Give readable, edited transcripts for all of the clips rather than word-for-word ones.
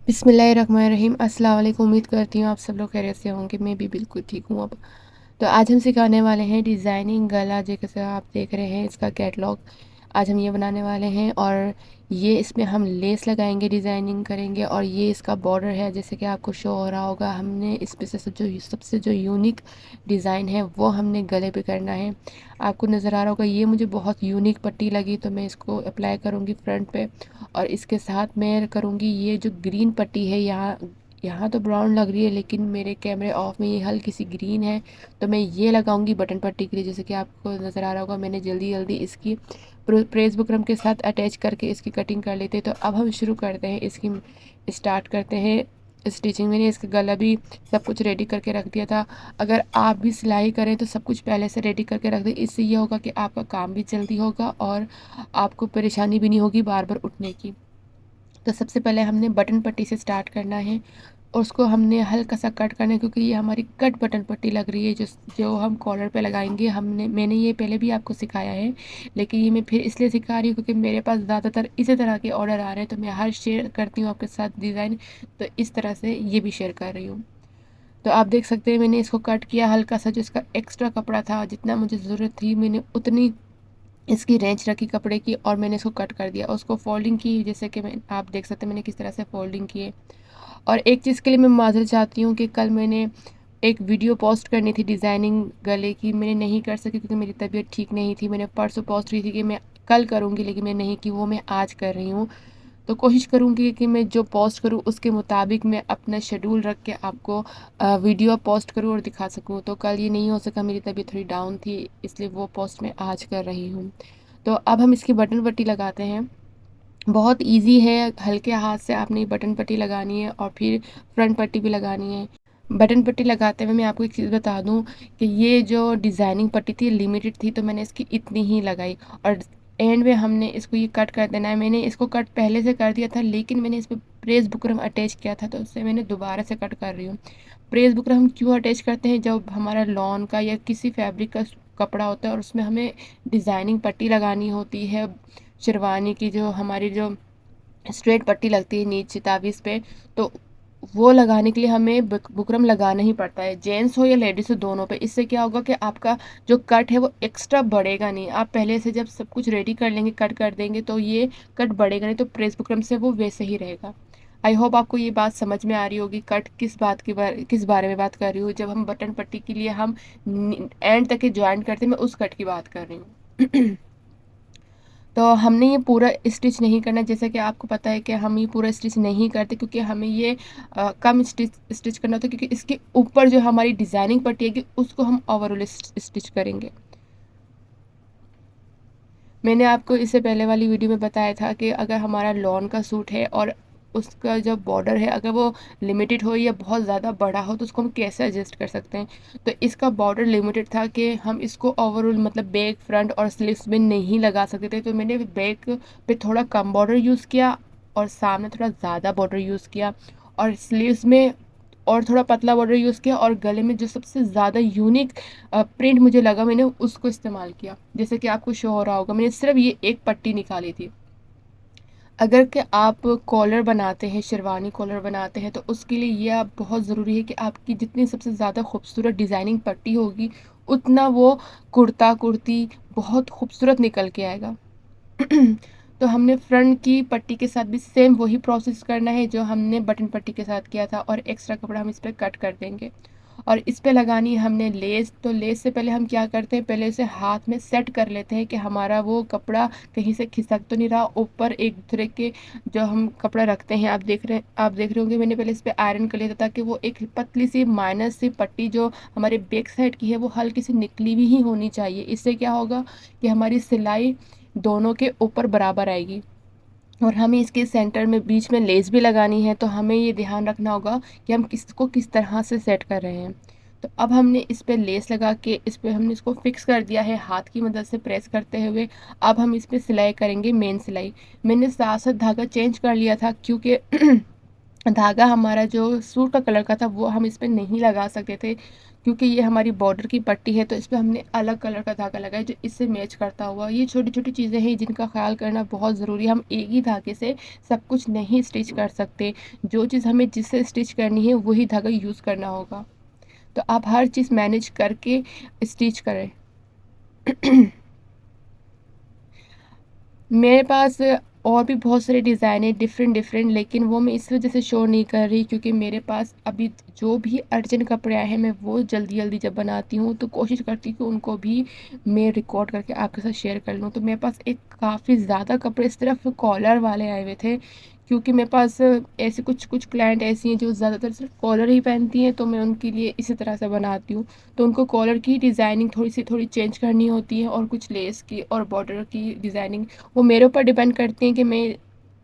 बिस्मिल्लाहिर्रहमानिर्रहीम। अस्सलाम वालेकुम। उम्मीद करती हूँ आप सब लोग खैरियत से होंगे। मैं भी बिल्कुल ठीक हूँ अब। तो आज हम सिखाने वाले हैं डिज़ाइनिंग गला, जैसे आप देख रहे हैं इसका कैटलॉग आज हम ये बनाने वाले हैं। और ये इसमें हम लेस लगाएंगे, डिज़ाइनिंग करेंगे। और ये इसका बॉर्डर है, जैसे कि आपको शो हो रहा होगा। हमने इस पे से सबसे जो यूनिक डिज़ाइन है वो हमने गले पे करना है। आपको नज़र आ रहा होगा, ये मुझे बहुत यूनिक पट्टी लगी तो मैं इसको अप्लाई करूँगी फ्रंट पे। और इसके साथ मैं करूँगी ये जो ग्रीन पट्टी है, यहाँ यहाँ तो ब्राउन लग रही है लेकिन मेरे कैमरे ऑफ में ये हल्की सी ग्रीन है, तो मैं ये लगाऊंगी बटन पट्टी के लिए। जैसे कि आपको नज़र आ रहा होगा, मैंने जल्दी जल्दी इसकी प्रेस बुकरम के साथ अटैच करके इसकी कटिंग कर लेते। तो अब हम शुरू करते हैं, इसकी स्टार्ट करते हैं स्टिचिंग। मैंने इसका गला भी सब कुछ रेडी करके रख दिया था। अगर आप भी सिलाई करें तो सब कुछ पहले से रेडी करके रख दें। इससे ये होगा कि आपका काम भी जल्दी होगा और आपको परेशानी भी नहीं होगी बार बार उठने की। तो सबसे पहले हमने बटन पट्टी से स्टार्ट करना है और उसको हमने हल्का सा कट करना है, क्योंकि ये हमारी कट बटन पट्टी लग रही है जो जो हम कॉलर पे लगाएंगे। मैंने ये पहले भी आपको सिखाया है, लेकिन ये मैं फिर इसलिए सिखा रही हूँ क्योंकि मेरे पास ज़्यादातर इसी तरह के ऑर्डर आ रहे हैं, तो मैं हर शेयर करती हूँ आपके साथ डिज़ाइन। तो इस तरह से ये भी शेयर कर रही हूँ। तो आप देख सकते हैं मैंने इसको कट किया हल्का सा, जो इसका एक्स्ट्रा कपड़ा था, जितना मुझे ज़रूरत थी मैंने उतनी इसकी रेंज रखी कपड़े की और मैंने इसको कट कर दिया। उसको फोल्डिंग की, जैसे कि मैं आप देख सकते हैं मैंने किस तरह से फोल्डिंग किए। और एक चीज़ के लिए मैं माज़रत चाहती हूँ कि कल मैंने एक वीडियो पोस्ट करनी थी डिज़ाइनिंग गले की, मैंने नहीं कर सकी क्योंकि मेरी तबीयत ठीक नहीं थी। मैंने परसों पोस्ट की थी कि मैं कल करूँगी, लेकिन मैं नहीं की, वो मैं आज कर रही हूँ। तो कोशिश करूँगी कि मैं जो पोस्ट करूँ उसके मुताबिक मैं अपना शेड्यूल रख के आपको वीडियो पोस्ट करूँ और दिखा सकूँ। तो कल ये नहीं हो सका, मेरी तबीयत थोड़ी डाउन थी, इसलिए वो पोस्ट मैं आज कर रही हूँ। तो अब हम इसकी बटन पट्टी लगाते हैं। बहुत इजी है, हल्के हाथ से आपने बटन पट्टी लगानी है और फिर फ्रंट पट्टी भी लगानी है। बटन पट्टी लगाते हुए मैं आपको एक चीज़ बता दूं कि ये जो डिज़ाइनिंग पट्टी थी लिमिटेड थी, तो मैंने इसकी इतनी ही लगाई। और एंड में हमने इसको ये कट कर देना है। मैंने इसको कट पहले से कर दिया था, लेकिन मैंने इस पर प्रेस बुकरम अटैच किया था, तो उससे मैंने दोबारा से कट कर रही हूँ। प्रेस बुकरम हम क्यों अटैच करते हैं? जब हमारा लॉन का या किसी फैब्रिक का कपड़ा होता है और उसमें हमें डिज़ाइनिंग पट्टी लगानी होती है, शेरवानी की जो हमारी जो स्ट्रेट पट्टी लगती है नीचे ताबीज़ पे, तो वो लगाने के लिए हमें बुकरम लगाना ही पड़ता है, जेंट्स हो या लेडीज़ हो दोनों पे। इससे क्या होगा कि आपका जो कट है वो एक्स्ट्रा बढ़ेगा नहीं। आप पहले से जब सब कुछ रेडी कर लेंगे, कट कर देंगे, तो ये कट बढ़ेगा नहीं, तो प्रेस बुकरम से वो वैसे ही रहेगा। आई होप आपको ये बात समझ में आ रही होगी, कट किस बारे में बात कर रही हूँ। जब हम बटन पट्टी के लिए हम एंड तक के ज्वाइन करते हैं, मैं उस कट की बात कर रही हूँ। तो हमने ये पूरा स्टिच नहीं करना, जैसे कि आपको पता है कि हम ये पूरा स्टिच नहीं करते, क्योंकि हमें ये कम स्टिच करना होता है, क्योंकि इसके ऊपर जो हमारी डिज़ाइनिंग पट्टी है उसको हम ओवरऑल स्टिच करेंगे। मैंने आपको इससे पहले वाली वीडियो में बताया था कि अगर हमारा लॉन का सूट है और उसका जो बॉर्डर है अगर वो लिमिटेड हो या बहुत ज़्यादा बड़ा हो, तो उसको हम कैसे एडजस्ट कर सकते हैं। तो इसका बॉर्डर लिमिटेड था कि हम इसको ओवरऑल मतलब बैक फ्रंट और स्लीव्स में नहीं लगा सकते थे, तो मैंने बैक पे थोड़ा कम बॉर्डर यूज़ किया और सामने थोड़ा ज़्यादा बॉर्डर यूज़ किया, और स्लीव्स में और थोड़ा पतला बॉर्डर यूज़ किया, और गले में जो सबसे ज़्यादा यूनिक प्रिंट मुझे लगा मैंने उसको इस्तेमाल किया। जैसे कि आपको शो हो रहा होगा, मैंने सिर्फ ये एक पट्टी निकाली थी। अगर कि आप कॉलर बनाते हैं, शेरवानी कॉलर बनाते हैं, तो उसके लिए ये आप बहुत ज़रूरी है कि आपकी जितनी सबसे ज़्यादा खूबसूरत डिज़ाइनिंग पट्टी होगी, उतना वो कुर्ता कुर्ती बहुत खूबसूरत निकल के आएगा। तो हमने फ्रंट की पट्टी के साथ भी सेम वही प्रोसेस करना है जो हमने बटन पट्टी के साथ किया था, और एक्स्ट्रा कपड़ा हम इस पर कट कर देंगे। और इस पे लगानी है हमने लेस। तो लेस से पहले हम क्या करते हैं, पहले उसे हाथ में सेट कर लेते हैं कि हमारा वो कपड़ा कहीं से खिसक तो नहीं रहा। ऊपर एक दूसरे के जो हम कपड़ा रखते हैं, आप देख रहे होंगे, मैंने पहले इस पर आयरन कर लिया था, ताकि वो एक पतली सी माइनस सी पट्टी जो हमारे बैक साइड की है वो हल्की सी निकली हुई ही होनी चाहिए। इससे क्या होगा कि हमारी सिलाई दोनों के ऊपर बराबर आएगी। और हमें इसके सेंटर में बीच में लेस भी लगानी है, तो हमें ये ध्यान रखना होगा कि हम किसको किस तरह से सेट कर रहे हैं। तो अब हमने इस पे लेस लगा के इस पे हमने इसको फिक्स कर दिया है हाथ की मदद से प्रेस करते हुए। अब हम इस पे सिलाई करेंगे, मेन सिलाई। मैंने साथ साथ धागा चेंज कर लिया था, क्योंकि धागा हमारा जो सूट का कलर का था वो हम इस पे नहीं लगा सकते थे, क्योंकि ये हमारी बॉर्डर की पट्टी है तो इस पे हमने अलग कलर का धागा लगाया जो इससे मैच करता हुआ। ये छोटी छोटी चीज़ें हैं जिनका ख्याल करना बहुत ज़रूरी है। हम एक ही धागे से सब कुछ नहीं स्टिच कर सकते। जो चीज़ हमें जिससे स्टिच करनी है वही धागा यूज़ करना होगा। तो आप हर चीज़ मैनेज करके स्टिच करें। मेरे पास और भी बहुत सारे डिज़ाइन है डिफरेंट डिफरेंट, लेकिन वो मैं इस वजह से शो नहीं कर रही क्योंकि मेरे पास अभी जो भी अर्जेंट कपड़े आए हैं मैं वो जल्दी जल्दी जब बनाती हूँ तो कोशिश करती हूँ कि उनको भी मैं रिकॉर्ड करके आपके साथ शेयर कर लूँ। तो मेरे पास एक काफ़ी ज़्यादा कपड़े सिर्फ कॉलर वाले आए हुए थे, क्योंकि मेरे पास ऐसे कुछ कुछ क्लाइंट ऐसी हैं जो ज़्यादातर सिर्फ कॉलर ही पहनती हैं, तो मैं उनके लिए इसी तरह से बनाती हूँ। तो उनको कॉलर की डिज़ाइनिंग थोड़ी चेंज करनी होती है और कुछ लेस की और बॉर्डर की डिज़ाइनिंग वो मेरे ऊपर डिपेंड करती हैं कि मैं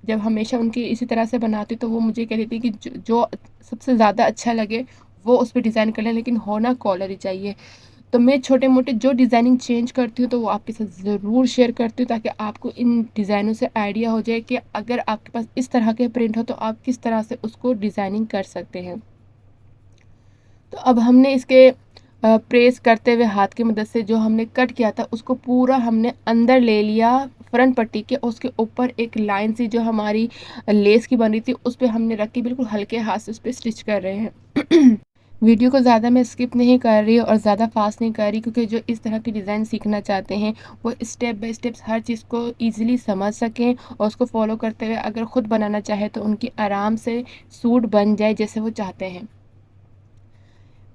जब हमेशा उनकी इसी तरह से बनाती हूँ तो वो मुझे कह देती है कि जो सबसे ज़्यादा अच्छा लगे वो उस पर डिज़ाइन कर लें, लेकिन होना कॉलर ही चाहिए। तो मैं छोटे मोटे जो डिज़ाइनिंग चेंज करती हूँ तो वो आपके साथ ज़रूर शेयर करती हूँ, ताकि आपको इन डिज़ाइनों से आइडिया हो जाए कि अगर आपके पास इस तरह के प्रिंट हो तो आप किस तरह से उसको डिज़ाइनिंग कर सकते हैं। तो अब हमने इसके प्रेस करते हुए हाथ की मदद से जो हमने कट किया था उसको पूरा हमने अंदर ले लिया फ्रंट पट्टी के, और उसके ऊपर एक लाइन सी जो हमारी लेस की बनी थी उस पर हमने रख के बिल्कुल हल्के हाथ से उस पर स्टिच कर रहे हैं। वीडियो को ज़्यादा मैं स्किप नहीं कर रही और ज़्यादा फास्ट नहीं कर रही, क्योंकि जो इस तरह की डिज़ाइन सीखना चाहते हैं वो स्टेप बाय स्टेप्स हर चीज़ को ईजिली समझ सकें और उसको फॉलो करते हुए अगर ख़ुद बनाना चाहे तो उनकी आराम से सूट बन जाए जैसे वो चाहते हैं।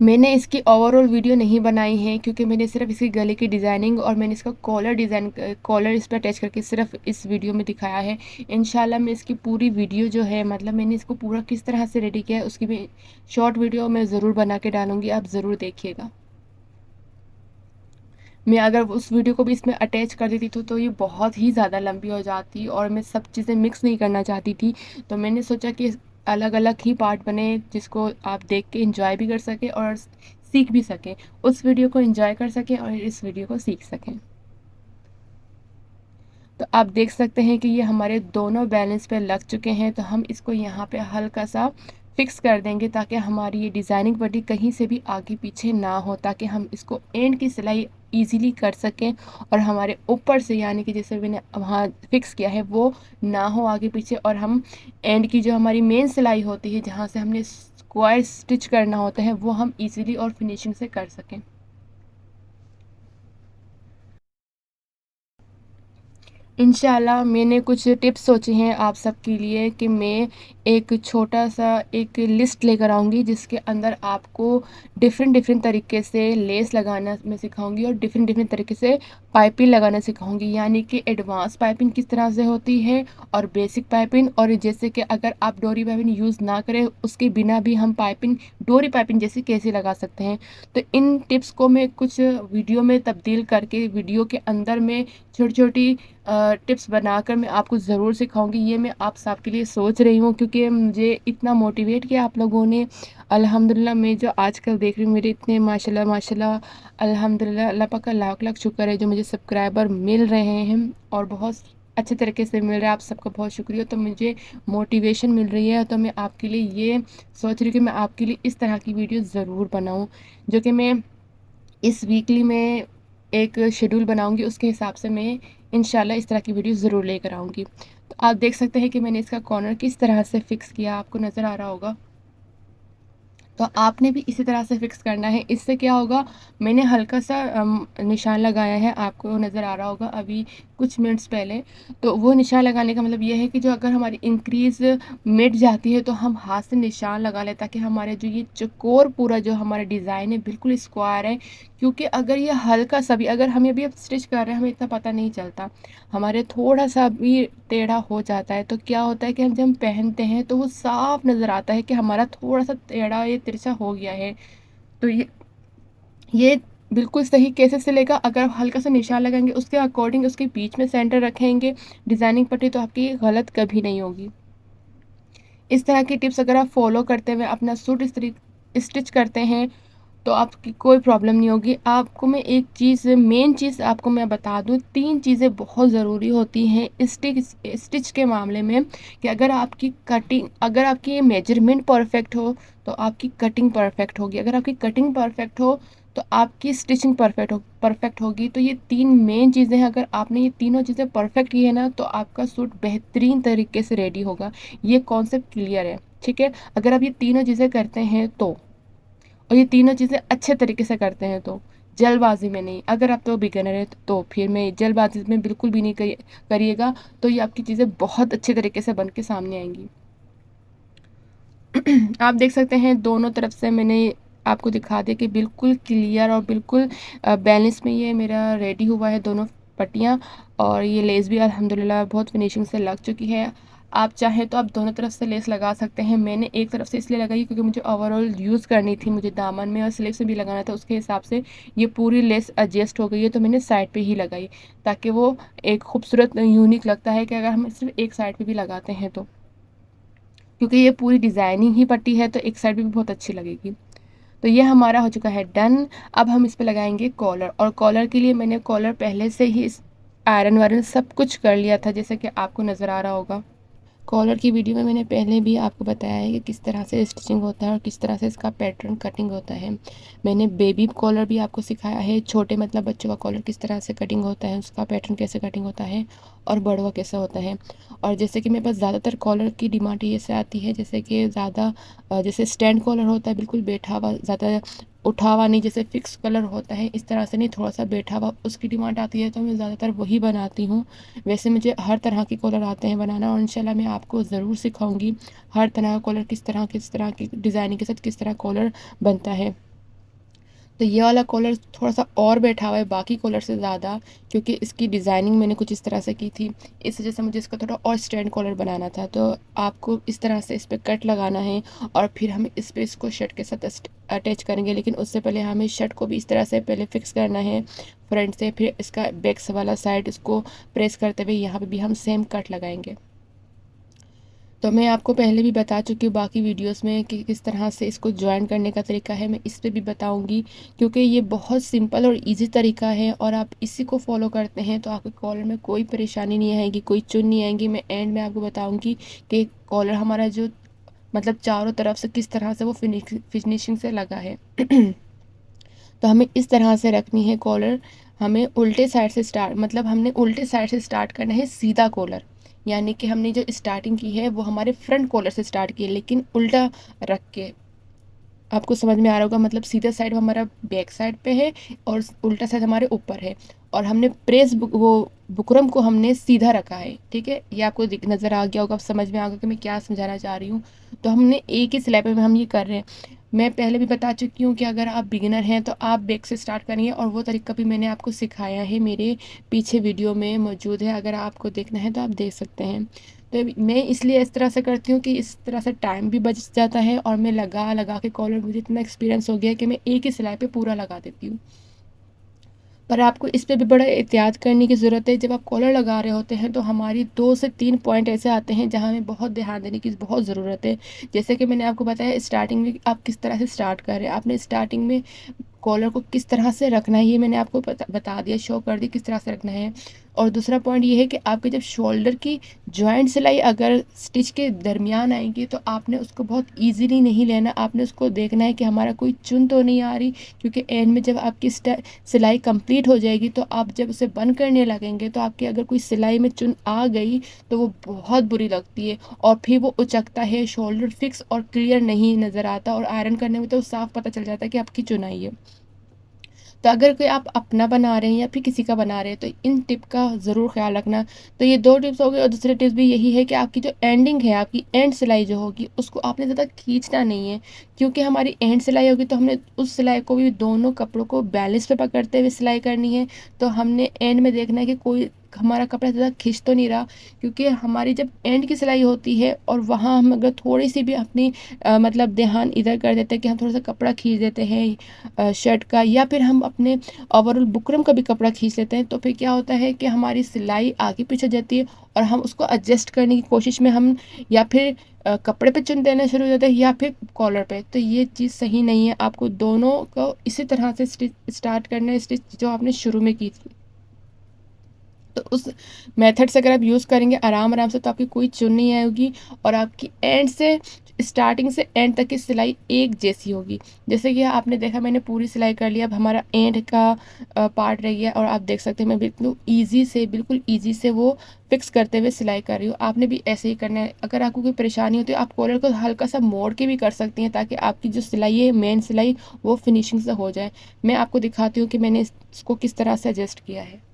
मैंने इसकी ओवरऑल वीडियो नहीं बनाई है क्योंकि मैंने सिर्फ इसकी गले की डिज़ाइनिंग और मैंने इसका कॉलर डिज़ाइन कॉलर इस पर अटैच करके सिर्फ इस वीडियो में दिखाया है। इंशाल्लाह मैं इसकी पूरी वीडियो जो है, मतलब मैंने इसको पूरा किस तरह से रेडी किया है उसकी भी शॉर्ट वीडियो मैं ज़रूर बना के डालूँगी, आप ज़रूर देखिएगा। मैं अगर उस वीडियो को भी इसमें अटैच कर देती तो ये बहुत ही ज़्यादा लंबी हो जाती और मैं सब चीज़ें मिक्स नहीं करना चाहती थी। तो मैंने सोचा कि अलग अलग ही पार्ट बने जिसको आप देख के इंजॉय भी कर सकें और सीख भी सकें। उस वीडियो को इंजॉय कर सकें और इस वीडियो को सीख सकें। तो आप देख सकते हैं कि ये हमारे दोनों बैलेंस पे लग चुके हैं, तो हम इसको यहाँ पे हल्का सा फिक्स कर देंगे ताकि हमारी ये डिज़ाइनिंग पट्टी कहीं से भी आगे पीछे ना हो, ताकि हम इसको एंड की सिलाई इजीली कर सकें और हमारे ऊपर से, यानी कि जैसे मैंने वहाँ फिक्स किया है वो ना हो आगे पीछे, और हम एंड की जो हमारी मेन सिलाई होती है जहाँ से हमने स्क्वायर स्टिच करना होता है वो हम ईज़िली और फिनिशिंग से कर सकें। इंशाल्लाह मैंने कुछ टिप्स सोचे हैं आप सबके लिए कि मैं एक छोटा सा एक लिस्ट लेकर आऊँगी जिसके अंदर आपको डिफरेंट डिफरेंट तरीके से लेस लगाना मैं सिखाऊंगी और डिफरेंट डिफरेंट तरीके से पाइपिंग लगाना सिखाऊंगी, यानी कि एडवांस पाइपिंग किस तरह से होती है और बेसिक पाइपिंग, और जैसे कि अगर आप डोरी पाइपिंग यूज़ ना करें उसके बिना भी हम पाइपिंग डोरी पाइपिंग जैसे कैसे लगा सकते हैं। तो इन टिप्स को मैं कुछ वीडियो में तब्दील करके वीडियो के अंदर में छोटी छोटी टिप्स बनाकर मैं आपको ज़रूर सिखाऊंगी। ये मैं आप सबके लिए सोच रही हूँ क्योंकि मुझे इतना मोटिवेट किया आप लोगों ने। अल्हम्दुलिल्लाह मैं जो आजकल देख रही हूँ मेरे इतने माशाल्लाह माशाल्लाह अल्हम्दुलिल्लाह अल्लाह पाक का लाख लाख शुक्र है जो मुझे सब्सक्राइबर मिल रहे हैं और बहुत अच्छे तरीके से मिल रहा है। आप सबका बहुत शुक्रिया। तो मुझे मोटिवेशन मिल रही है, तो मैं आपके लिए ये सोच रही हूँ कि मैं आपके लिए इस तरह की वीडियो ज़रूर बनाऊँ, जो कि मैं इस वीकली में एक शेड्यूल बनाऊंगी, उसके हिसाब से मैं इंशाल्लाह इस तरह की वीडियो ज़रूर लेकर आऊँगी। तो आप देख सकते हैं कि मैंने इसका कॉर्नर किस तरह से फ़िक्स किया, आपको नज़र आ रहा होगा। तो आपने भी इसी तरह से फिक्स करना है। इससे क्या होगा, मैंने हल्का सा निशान लगाया है, आपको नज़र आ रहा होगा अभी कुछ मिनट्स पहले। तो वो निशान लगाने का मतलब ये है कि जो अगर हमारी इंक्रीज़ मिट जाती है तो हम हाथ से निशान लगा लें, ताकि हमारे जो ये चौकोर पूरा जो हमारा डिज़ाइन है बिल्कुल स्क्वायर है। क्योंकि अगर ये हल्का सा भी, अगर हम अभी अब स्टिच कर रहे हैं हमें इतना पता नहीं चलता, हमारे थोड़ा सा भी टेढ़ा हो जाता है तो क्या होता है कि हम जब हम पहनते हैं तो वो साफ नज़र आता है कि हमारा थोड़ा सा टेढ़ा या तिरछा हो गया है। तो ये बिल्कुल सही कैसे सिलेगा, अगर हल्का सा निशान लगाएंगे उसके अकॉर्डिंग उसके बीच में सेंटर रखेंगे डिज़ाइनिंग पट्टी, तो आपकी गलत कभी नहीं होगी। इस तरह की टिप्स अगर आप फॉलो करते हुए अपना सूट इस तरीके स्टिच करते हैं तो आपकी कोई प्रॉब्लम नहीं होगी। आपको मैं एक चीज़, मेन चीज़ आपको मैं बता दूँ, 3 चीज़ें बहुत ज़रूरी होती हैं स्टिच के मामले में, कि अगर आपकी मेजरमेंट परफेक्ट हो तो आपकी कटिंग परफेक्ट होगी, अगर आपकी कटिंग परफेक्ट हो तो आपकी स्टिचिंग परफेक्ट होगी। तो ये 3 मेन चीज़ें हैं, अगर आपने ये तीनों चीज़ें परफेक्ट की है ना, तो आपका सूट बेहतरीन तरीके से रेडी होगा। ये कॉन्सेप्ट क्लियर है, ठीक है? अगर आप ये तीनों चीज़ें करते हैं तो, और ये तीनों चीज़ें अच्छे तरीके से करते हैं तो, जल्दबाजी में नहीं। अगर आप तो बिगिनर है तो फिर मैं जल्दबाजी में बिल्कुल भी नहीं करिएगा, तो ये आपकी चीज़ें बहुत अच्छे तरीके से बन के सामने आएंगी। आप देख सकते हैं दोनों तरफ से मैंने आपको दिखा दिया कि बिल्कुल क्लियर और बिल्कुल बैलेंस में ये मेरा रेडी हुआ है दोनों पट्टियाँ। और ये लेस भी अल्हम्दुलिल्लाह बहुत फिनिशिंग से लग चुकी है। आप चाहें तो आप दोनों तरफ से लेस लगा सकते हैं। मैंने एक तरफ से इसलिए लगाई क्योंकि मुझे ओवरऑल यूज़ करनी थी, मुझे दामन में और स्लीव्स में भी लगाना था, उसके हिसाब से ये पूरी लेस एडजस्ट हो गई है, तो मैंने साइड पे ही लगाई, ताकि वो एक खूबसूरत यूनिक लगता है कि अगर हम सिर्फ एक साइड पे भी लगाते हैं तो, क्योंकि ये पूरी डिज़ाइनिंग ही पट्टी है तो एक साइड भी बहुत अच्छी लगेगी। तो ये हमारा हो चुका है डन। अब हम इस पे लगाएंगे कॉलर, और कॉलर के लिए मैंने कॉलर पहले से ही आयरन वायरन सब कुछ कर लिया था, जैसे कि आपको नज़र आ रहा होगा। कॉलर की वीडियो में मैंने पहले भी आपको बताया है कि किस तरह से स्टिचिंग होता है और किस तरह से इसका पैटर्न कटिंग होता है। मैंने बेबी कॉलर भी आपको सिखाया है, छोटे मतलब बच्चों का कॉलर किस तरह से कटिंग होता है, उसका पैटर्न कैसे कटिंग होता है, और बड़ों का कैसा होता है। और जैसे कि मेरे पास ज़्यादातर कॉलर की डिमांड ये से आती है, जैसे कि ज़्यादा जैसे स्टैंड कॉलर होता है, बिल्कुल बैठा हुआ, ज़्यादा उठा हुआ नहीं, जैसे फिक्स कलर होता है इस तरह से नहीं, थोड़ा सा बैठा हुआ, उसकी डिमांड आती है, तो मैं ज़्यादातर वही बनाती हूँ। वैसे मुझे हर तरह के कॉलर आते हैं बनाना, और इंशाल्लाह मैं आपको ज़रूर सिखाऊंगी हर तरह का कॉलर किस तरह की डिज़ाइनिंग के साथ किस तरह कॉलर बनता है। तो ये वाला कॉलर थोड़ा सा और बैठा हुआ है बाकी कॉलर से ज़्यादा, क्योंकि इसकी डिज़ाइनिंग मैंने कुछ इस तरह से की थी, इस वजह से मुझे इसका थोड़ा और स्टैंड कॉलर बनाना था। तो आपको इस तरह से इस पर कट लगाना है, और फिर हम इस पर इसको शर्ट के साथ अटैच करेंगे, लेकिन उससे पहले हमें शर्ट को भी इस तरह से पहले फिक्स करना है फ्रंट से, फिर इसका बैक वाला साइड इसको प्रेस करते हुए यहाँ पे भी हम सेम कट लगाएंगे। तो मैं आपको पहले भी बता चुकी हूँ बाकी वीडियोस में कि किस तरह से इसको ज्वाइन करने का तरीका है, मैं इस पे भी बताऊँगी, क्योंकि ये बहुत सिंपल और इजी तरीका है, और आप इसी को फॉलो करते हैं तो आपके कॉलर में कोई परेशानी नहीं आएगी, कोई चुन नहीं आएगी। मैं एंड में आपको बताऊँगी कि कॉलर हमारा जो मतलब चारों तरफ से किस तरह से वो फिनिशिंग से लगा है। तो हमें इस तरह से रखनी है कॉलर, हमें उल्टे साइड से स्टार्ट, मतलब हमने उल्टे साइड से स्टार्ट करना है सीधा कॉलर, यानी कि हमने जो स्टार्टिंग की है वो हमारे फ्रंट कॉलर से स्टार्ट की है, लेकिन उल्टा रख के। आपको समझ में आ रहा होगा, मतलब सीधा साइड हमारा बैक साइड पे है और उल्टा साइड हमारे ऊपर है, और हमने वो बुकरम को हमने सीधा रखा है, ठीक है? ये आपको नज़र आ गया होगा, अब समझ में आ गया कि मैं क्या समझाना चाह रही हूँ। तो हमने एक ही स्लैब में हम ये कर रहे हैं। मैं पहले भी बता चुकी हूँ कि अगर आप बिगिनर हैं तो आप बैक से स्टार्ट करिए, और वो तरीका भी मैंने आपको सिखाया है, मेरे पीछे वीडियो में मौजूद है, अगर आपको देखना है तो आप देख सकते हैं। तो मैं इसलिए इस तरह से करती हूँ कि इस तरह से टाइम भी बच जाता है, और मैं लगा लगा के कॉलर, मुझे इतना एक्सपीरियंस हो गया कि मैं एक ही सिलाई पे पूरा लगा देती हूँ। पर आपको इस पे भी बड़ा एहतियात करने की ज़रूरत है। जब आप कॉलर लगा रहे होते हैं तो हमारी 2 से 3 पॉइंट ऐसे आते हैं जहाँ हमें बहुत ध्यान देने की बहुत ज़रूरत है। जैसे कि मैंने आपको बताया स्टार्टिंग में आप किस तरह से स्टार्ट कर रहे हैं, आपने स्टार्टिंग में कॉलर को किस तरह से रखना है, ये मैंने आपको बता दिया, शो कर दी किस तरह से रखना है। और दूसरा पॉइंट ये है कि आपके जब शोल्डर की जॉइंट सिलाई अगर स्टिच के दरमियान आएंगी तो आपने उसको बहुत इजीली नहीं लेना, आपने उसको देखना है कि हमारा कोई चुन तो नहीं आ रही, क्योंकि एंड में जब आपकी सिलाई कंप्लीट हो जाएगी तो आप जब उसे बंद करने लगेंगे तो आपकी अगर कोई सिलाई में चुन आ गई तो वो बहुत बुरी लगती है, और फिर वो उचकता है, शोल्डर फिक्स और क्लियर नहीं नज़र आता, और आयरन करने में तो साफ पता चल जाता है कि आपकी चुनाई है। तो अगर कोई आप अपना बना रहे हैं या फिर किसी का बना रहे हैं तो इन टिप का ज़रूर ख्याल रखना। तो ये 2 टिप्स हो गए, और दूसरे टिप्स भी यही है कि आपकी जो एंडिंग है, आपकी एंड सिलाई जो होगी उसको आपने ज़्यादा खींचना नहीं है, क्योंकि हमारी एंड सिलाई होगी तो हमने उस सिलाई को भी दोनों कपड़ों को बैलेंस पे पकड़ते हुए सिलाई करनी है। तो हमने एंड में देखना है कि कोई हमारा कपड़ा ज़्यादा खिंच तो नहीं रहा, क्योंकि हमारी जब एंड की सिलाई होती है और वहाँ हम अगर थोड़ी सी भी अपनी मतलब ध्यान इधर कर देते हैं कि हम थोड़ा सा कपड़ा खींच देते हैं शर्ट का, या फिर हम अपने ओवरऑल बुकरम का भी कपड़ा खींच लेते हैं, तो फिर क्या होता है कि हमारी सिलाई आगे पीछे जाती है और हम उसको एडजस्ट करने की कोशिश में हम या फिर कपड़े पे चुन देना शुरू हो जाते हैं या फिर कॉलर पे। तो ये चीज़ सही नहीं है, आपको दोनों को इसी तरह से स्टिच स्टार्ट करना है, स्टिच जो आपने शुरू में की थी। तो उस मेथड से अगर आप यूज़ करेंगे आराम आराम से, तो आपकी कोई चुन नहीं आएगी और आपकी एंड से स्टार्टिंग से एंड तक की सिलाई एक जैसी होगी। जैसे कि आपने देखा मैंने पूरी सिलाई कर लिया, अब हमारा एंड का पार्ट रह गया और आप देख सकते हैं मैं बिल्कुल ईजी से वो फिक्स करते हुए सिलाई कर रही हूँ। आपने भी ऐसे ही करना है। अगर आपको कोई परेशानी होती है आप कॉलर को हल्का सा मोड़ के भी कर सकती हैं, ताकि आपकी जो सिलाई है मेन सिलाई वो फिनिशिंग से हो जाए। मैं आपको दिखाती हूँ कि मैंने इसको किस तरह से एडजस्ट किया है।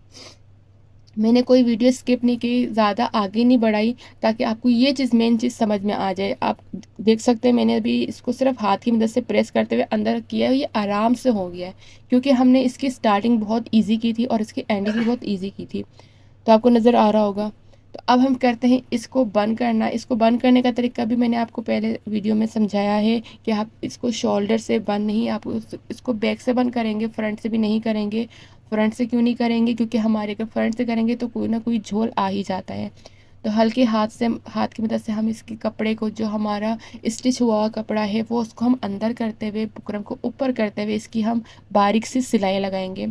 मैंने कोई वीडियो स्किप नहीं की, ज़्यादा आगे नहीं बढ़ाई, ताकि आपको ये चीज़ मेन चीज़ समझ में आ जाए। आप देख सकते हैं मैंने अभी इसको सिर्फ हाथ की मदद से प्रेस करते हुए अंदर किया है, ये आराम से हो गया है, क्योंकि हमने इसकी स्टार्टिंग बहुत ईजी की थी और इसकी एंडिंग भी बहुत ईजी की थी। तो आपको नज़र आ रहा होगा। तो अब हम करते हैं इसको बंद करना। इसको बंद करने का तरीका भी मैंने आपको पहले वीडियो में समझाया है कि आप इसको शोल्डर से बंद नहीं, आप इसको बैक से बंद करेंगे, फ्रंट से भी नहीं करेंगे। फ्रंट से क्यों नहीं करेंगे, क्योंकि हमारे अगर फ्रंट से करेंगे तो कोई ना कोई झोल आ ही जाता है। तो हल्के हाथ की मदद से हम इसके कपड़े को, जो हमारा स्टिच हुआ हुआ कपड़ा है, वो उसको हम अंदर करते हुए बुकरम को ऊपर करते हुए इसकी हम बारीक सी सिलाई लगाएंगे।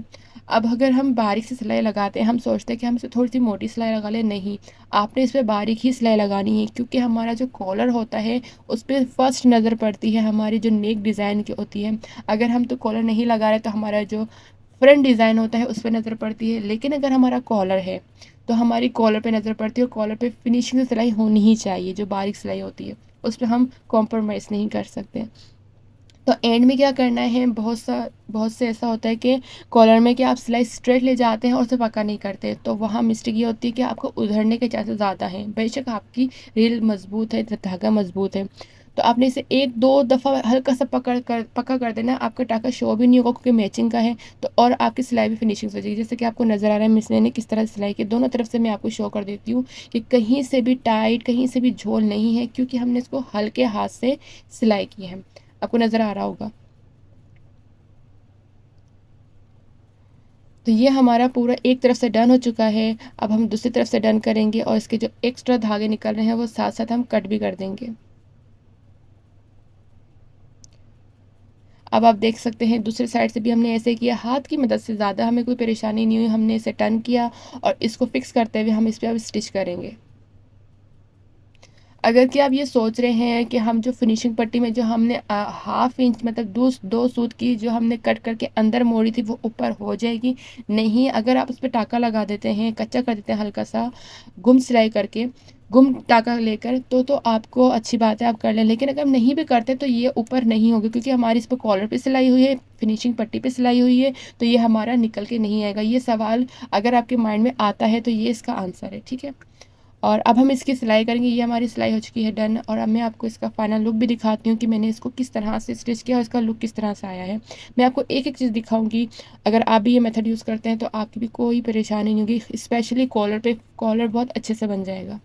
अब अगर हम बारीक सी सिलाई लगाते हैं, हम सोचते हैं कि हम इसे थोड़ी सी मोटी सिलाई लगा लें, नहीं, आपने इस पर बारीक ही सिलाई लगानी है, क्योंकि हमारा जो कॉलर होता है उस पर फर्स्ट नज़र पड़ती है हमारी जो नेक डिज़ाइन की होती है। अगर हम तो कॉलर नहीं लगा रहे तो हमारा जो फ्रंट डिज़ाइन होता है उस पर नज़र पड़ती है, लेकिन अगर हमारा कॉलर है तो हमारी कॉलर पे नज़र पड़ती है, और कॉलर पे फिनिशिंग से सिलाई होनी ही चाहिए। जो बारीक सिलाई होती है उस पर हम कॉम्प्रोमाइज़ नहीं कर सकते। तो एंड में क्या करना है, बहुत से ऐसा होता है कि कॉलर में कि आप सिलाई स्ट्रेट ले जाते हैं और उसे पक्का नहीं करते, तो वहाँ मिस्टेक ये होती है कि आपको उधड़ने के चांसेस ज़्यादा हैं। बेशक आपकी रील मजबूत है, धागा मजबूत है, तो आपने इसे एक दो दफ़ा हल्का सा पक्का कर देना, आपका टाका शो भी नहीं होगा क्योंकि मैचिंग का है। तो और आपकी सिलाई भी फिनिशिंग हो जाएगी। जैसे कि आपको नज़र आ रहा है मिसने ने किस तरह सिलाई की, दोनों तरफ से मैं आपको शो कर देती हूँ कि कहीं से भी टाइट, कहीं से भी झोल नहीं है, क्योंकि हमने इसको हल्के हाथ से सिलाई की है। आपको नज़र आ रहा होगा। तो ये हमारा पूरा एक तरफ से डन हो चुका है। अब हम दूसरी तरफ से डन करेंगे और इसके जो एक्स्ट्रा धागे निकल रहे हैं वो साथ साथ हम कट भी कर देंगे। अब आप देख सकते हैं दूसरी साइड से भी हमने ऐसे किया, हाथ की मदद से, ज़्यादा हमें कोई परेशानी नहीं हुई। हमने इसे टर्न किया और इसको फिक्स करते हुए हम इस पर अब स्टिच करेंगे। अगर कि आप ये सोच रहे हैं कि हम जो फिनिशिंग पट्टी में जो हमने हाफ इंच मतलब दो सूत की जो हमने कट करके अंदर मोड़ी थी वो ऊपर हो जाएगी, नहीं। अगर आप उस पर टाका लगा देते हैं, कच्चा कर देते हैं हल्का सा गुम सिलाई करके, गुम टाका लेकर, तो आपको अच्छी बात है, आप कर लें। लेकिन अगर हम नहीं भी करते तो ये ऊपर नहीं होगी, क्योंकि हमारी इस पर कॉलर पे सिलाई हुई है, फिनिशिंग पट्टी पे सिलाई हुई है, तो ये हमारा निकल के नहीं आएगा। ये सवाल अगर आपके माइंड में आता है तो ये इसका आंसर है, ठीक है। और अब हम इसकी सिलाई करेंगे। ये हमारी सिलाई हो चुकी है डन, और अब मैं आपको इसका फाइनल लुक भी दिखाती हूँ कि मैंने इसको किस तरह से स्टिच किया और इसका लुक किस तरह से आया है। मैं आपको एक एक चीज़ दिखाऊंगी। अगर आप भी ये मेथड यूज़ करते हैं तो आपकी भी कोई परेशानी नहीं होगी, स्पेशली कॉलर पे कॉलर बहुत अच्छे से बन जाएगा।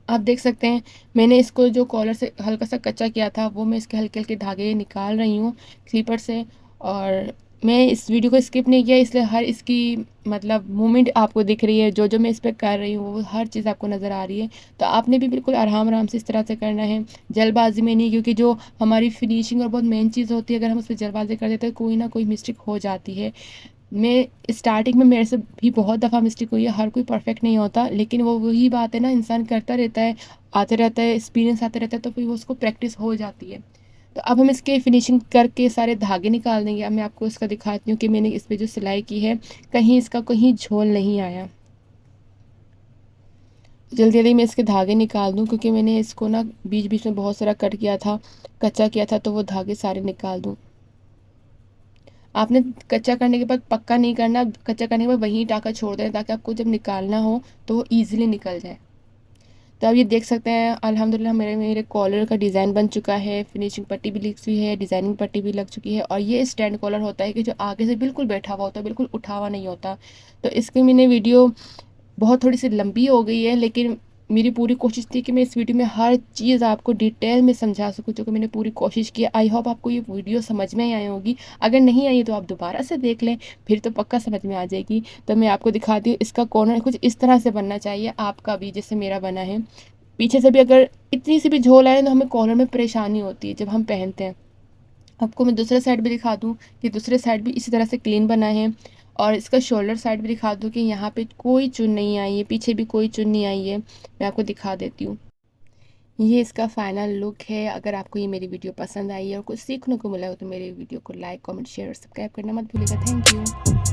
आप देख सकते हैं मैंने इसको जो कॉलर से हल्का सा कच्चा किया था वो मैं इसके हल्के हल्के धागे निकाल रही हूँ क्लीपर से। और मैं इस वीडियो को स्किप नहीं किया, इसलिए हर इसकी मतलब मूवमेंट आपको दिख रही है, जो जो मैं इस पर कर रही हूँ वो हर चीज़ आपको नज़र आ रही है। तो आपने भी बिल्कुल आराम आराम से इस तरह से करना है, जल्दबाजी में नहीं, क्योंकि जो हमारी फिनिशिंग और बहुत मेन चीज़ होती है, अगर हम उस पर जल्दबाजी कर देते हैं कोई ना कोई मिस्टेक हो जाती है। मैं स्टार्टिंग में मेरे से भी बहुत दफ़ा मिस्टेक हुई है, हर कोई परफेक्ट नहीं होता, लेकिन वो वही बात है ना, इंसान करता रहता है, आते रहता है, एक्सपीरियंस आता रहता है, तो फिर वो उसको प्रैक्टिस हो जाती है। तो अब हम इसके फिनिशिंग करके सारे धागे निकाल देंगे। अब मैं आपको इसका दिखाती हूँ कि मैंने इस पर जो सिलाई की है कहीं इसका कहीं झोल नहीं आया। जल्दी जल्दी मैं इसके धागे निकाल दूँ, क्योंकि मैंने इसको ना बीच बीच में बहुत सारा कट किया था, कच्चा किया था, तो वो धागे सारे निकाल दूँ। आपने कच्चा करने के बाद पक्का नहीं करना, कच्चा करने के बाद वहीं टाका छोड़ दें, ताकि आपको जब निकालना हो तो वो ईज़िली निकल जाए। तो आप ये देख सकते हैं अल्हम्दुलिल्लाह मेरे मेरे कॉलर का डिज़ाइन बन चुका है, फिनिशिंग पट्टी भी लिख हुई है, डिज़ाइनिंग पट्टी भी लग चुकी है। और ये स्टैंड कॉलर होता है कि जो आगे से बिल्कुल बैठा हुआ होता है, बिल्कुल उठा हुआ नहीं होता। तो इसकी मैंने वीडियो बहुत थोड़ी-सी लंबी हो गई है, लेकिन मेरी पूरी कोशिश थी कि मैं इस वीडियो में हर चीज़ आपको डिटेल में समझा सकूँ, जो कि मैंने पूरी कोशिश की है। आई होप आपको ये वीडियो समझ में आई होगी। अगर नहीं आई तो आप दोबारा से देख लें, फिर तो पक्का समझ में आ जाएगी। तो मैं आपको दिखाती हूँ, इसका कॉर्नर कुछ इस तरह से बनना चाहिए, आपका भी जैसे मेरा बना है। पीछे से भी अगर इतनी सी भी झोल आए तो हमें कॉर्नर में परेशानी होती है जब हम पहनते हैं। आपको मैं दूसरे साइड भी दिखा दूँ कि दूसरे साइड भी इसी तरह से क्लीन बना है। और इसका शोल्डर साइड भी दिखा दूँ कि यहाँ पे कोई चुन नहीं आई है, पीछे भी कोई चुन नहीं आई है। मैं आपको दिखा देती हूँ। ये इसका फाइनल लुक है। अगर आपको ये मेरी वीडियो पसंद आई है और कुछ सीखने को मिला हो तो मेरे वीडियो को लाइक, कमेंट, शेयर और सब्सक्राइब करना मत भूलिएगा। Thank you.